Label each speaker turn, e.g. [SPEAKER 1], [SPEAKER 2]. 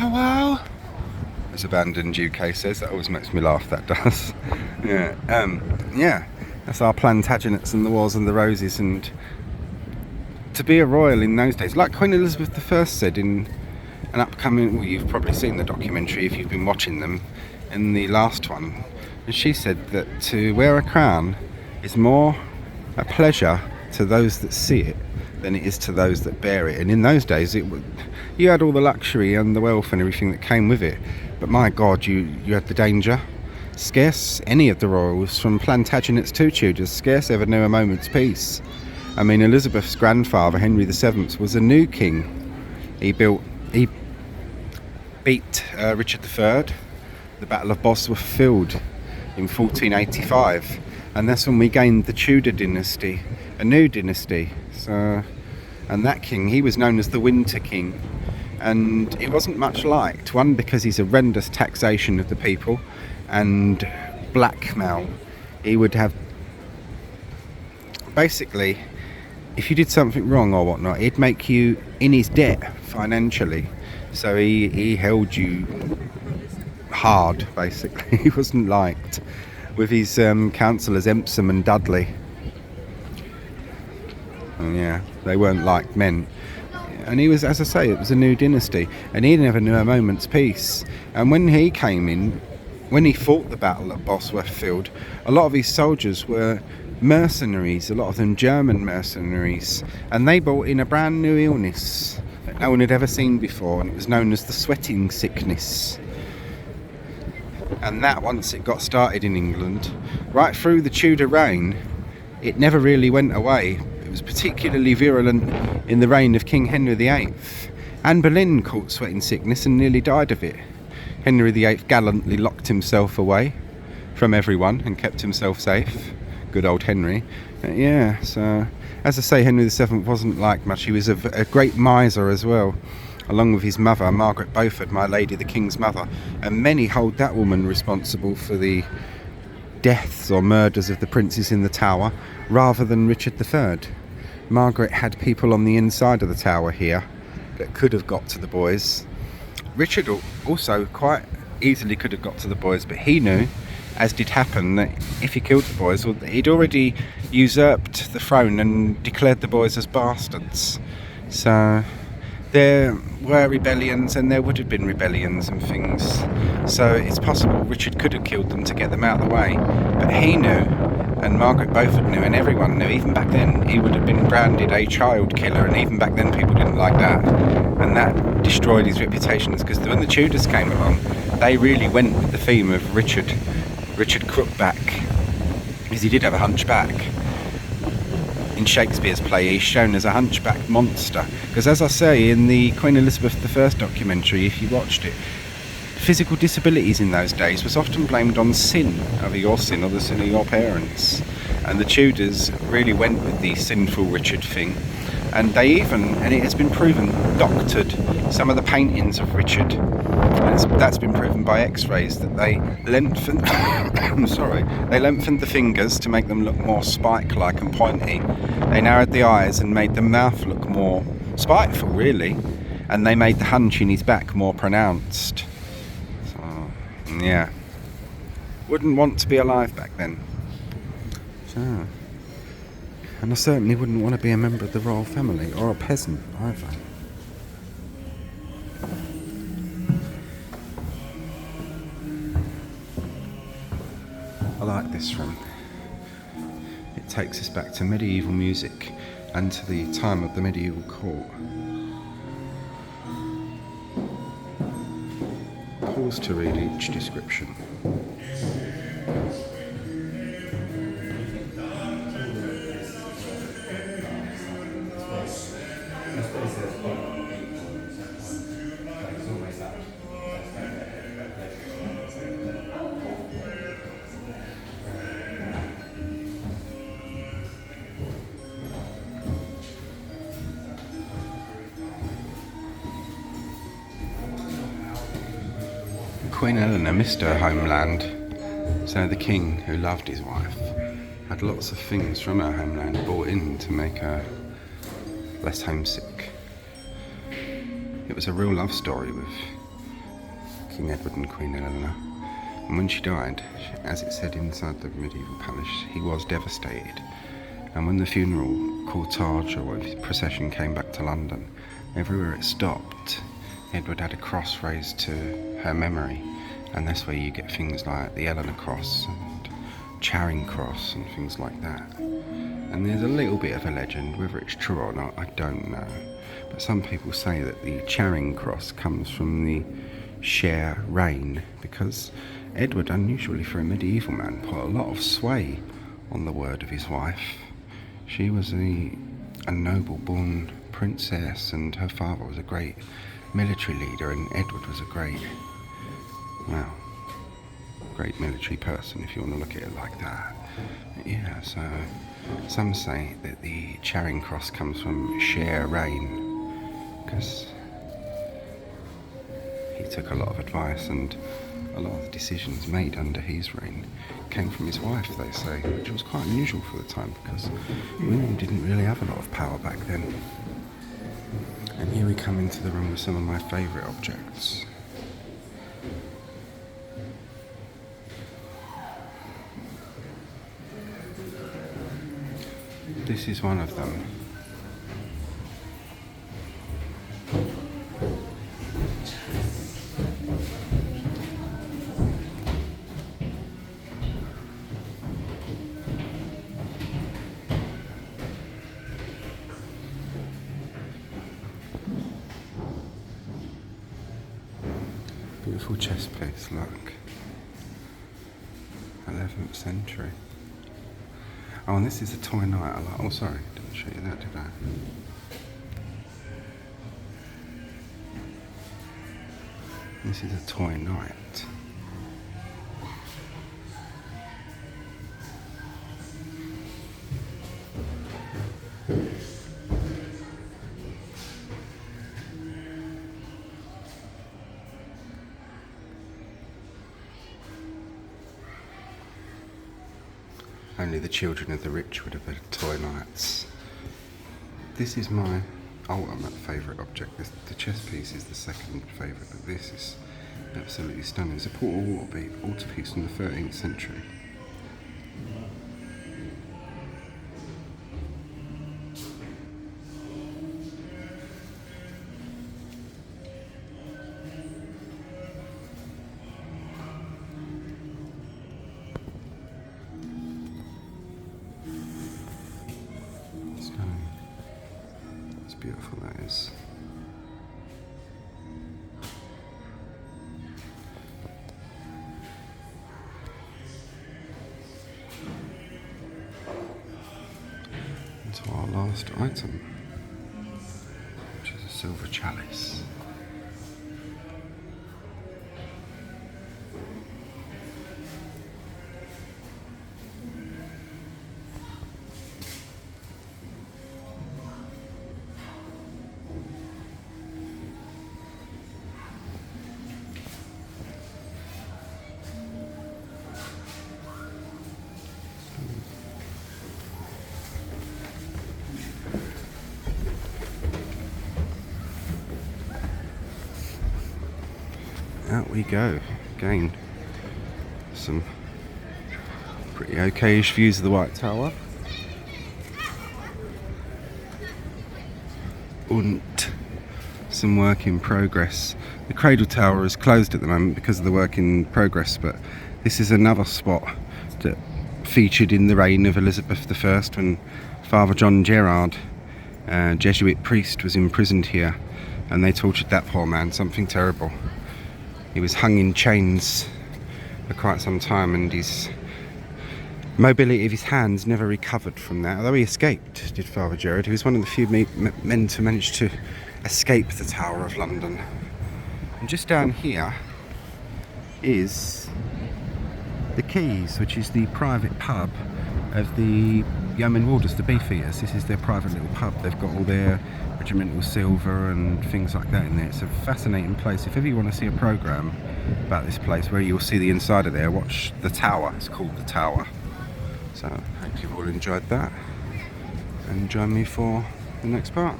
[SPEAKER 1] Hello? As Abandoned UK says, that always makes me laugh, that does. Yeah, that's our Plantagenets and the Wars and the Roses. And to be a royal in those days, like Queen Elizabeth I said in an upcoming, well, you've probably seen the documentary if you've been watching them, in the last one, and she said that to wear a crown is more a pleasure to those that see it than it is to those that bear it. And in those days, you had all the luxury and the wealth and everything that came with it, but my God, you had the danger. Scarce any of the royals, from Plantagenets to Tudors, scarce ever knew a moment's peace. I mean, Elizabeth's grandfather, Henry VII, was a new king. He beat Richard III. The Battle of Bosworth Field in 1485, and that's when we gained the Tudor dynasty, a new dynasty. So, and that king, he was known as the Winter King, and it wasn't much liked. One, because he's a horrendous taxation of the people and blackmail. He would have, basically, if you did something wrong or whatnot, he'd make you in his debt financially. So he held you hard, basically. He wasn't liked, with his councillors Empson and Dudley. And yeah, they weren't liked men. And he was, as I say, it was a new dynasty, and he never knew a moment's peace. And when he came in, when he fought the battle at Bosworth Field, a lot of his soldiers were mercenaries, a lot of them German mercenaries, and they brought in a brand new illness that no one had ever seen before, and it was known as the sweating sickness. And that, once it got started in England, right through the Tudor reign, it never really went away. It was particularly virulent in the reign of King Henry VIII. Anne Boleyn caught sweating sickness and nearly died of it. Henry VIII gallantly locked himself away from everyone and kept himself safe. Good old Henry. Yeah, so as I say, Henry VII wasn't liked much. He was a great miser as well, along with his mother, Margaret Beaufort, my lady, the King's mother, and many hold that woman responsible for the deaths or murders of the princes in the Tower, rather than Richard III. Margaret had people on the inside of the Tower here that could have got to the boys. Richard also quite easily could have got to the boys, but he knew, as did happen, that if he killed the boys, well, he'd already usurped the throne and declared the boys as bastards. So there were rebellions, and there would have been rebellions and things. So it's possible Richard could have killed them to get them out of the way. But he knew, and Margaret Beaufort knew, and everyone knew, even back then, he would have been branded a child killer, and even back then people didn't like that. And that destroyed his reputation, because when the Tudors came along, they really went with the theme of Richard Crookback, because he did have a hunchback. In Shakespeare's play, he's shown as a hunchback monster, because as I say in the Queen Elizabeth I documentary, if you watched it, physical disabilities in those days was often blamed on sin, either your sin or the sin of your parents, and the Tudors really went with the sinful Richard thing, and they even, and it has been proven, doctored some of the paintings of Richard, and that's been proven by x-rays, that they lengthened they lengthened the fingers to make them look more spike-like and pointy. They narrowed the eyes and made the mouth look more spiteful, really, and they made the hunch in his back more pronounced. So, yeah, wouldn't want to be alive back then. So, and I certainly wouldn't want to be a member of the royal family, or a peasant either. I like this room. It takes us back to medieval music and to the time of the medieval court. Pause to read each description. Queen Eleanor missed her homeland, so the king, who loved his wife, had lots of things from her homeland brought in to make her less homesick. It was a real love story with King Edward and Queen Eleanor. And when she died, as it said inside the medieval palace, he was devastated. And when the funeral cortege or procession came back to London, everywhere it stopped, Edward had a cross raised to her memory. And that's where you get things like the Eleanor Cross and Charing Cross and things like that. And there's a little bit of a legend, whether it's true or not, I don't know. But some people say that the Charing Cross comes from the share reign, because Edward, unusually for a medieval man, put a lot of sway on the word of his wife. She was a noble-born princess, and her father was a great military leader, and Edward was a great military person, if you want to look at it like that. Yeah, so some say that the Charing Cross comes from share reign, because he took a lot of advice, and a lot of the decisions made under his reign came from his wife, they say, which was quite unusual for the time, because women didn't really have a lot of power back then. And here we come into the room with some of my favourite objects. This is one of them. Beautiful chess piece, look. 11th century. Oh, and this is a toy knight. Oh, sorry, didn't show you that, did I? This is a toy knight. Only the children of the rich would have had toy knights. This is my ultimate favourite object. The chess piece is the second favourite, but this is absolutely stunning. It's a portal altarpiece from the 13th century. Beautiful that is. Into our last item, which is a silver chalice. Out we go. Again, some pretty okayish views of the White Tower. And some work in progress. The Cradle Tower is closed at the moment because of the work in progress, but this is another spot that featured in the reign of Elizabeth I, when Father John Gerard, a Jesuit priest, was imprisoned here, and they tortured that poor man, something terrible. He was hung in chains for quite some time, and his mobility of his hands never recovered from that. Although he escaped, did Father Gerard. He was one of the few men to manage to escape the Tower of London. And just down here is the Keys, which is the private pub of the Yeoman Warders, the beefeaters. This is their private little pub. They've got all their regimental silver and things like that in there. It's a fascinating place. If ever you want to see a programme about this place where you'll see the inside of there, watch The Tower. It's called The Tower. So I hope you've all enjoyed that, and join me for the next part.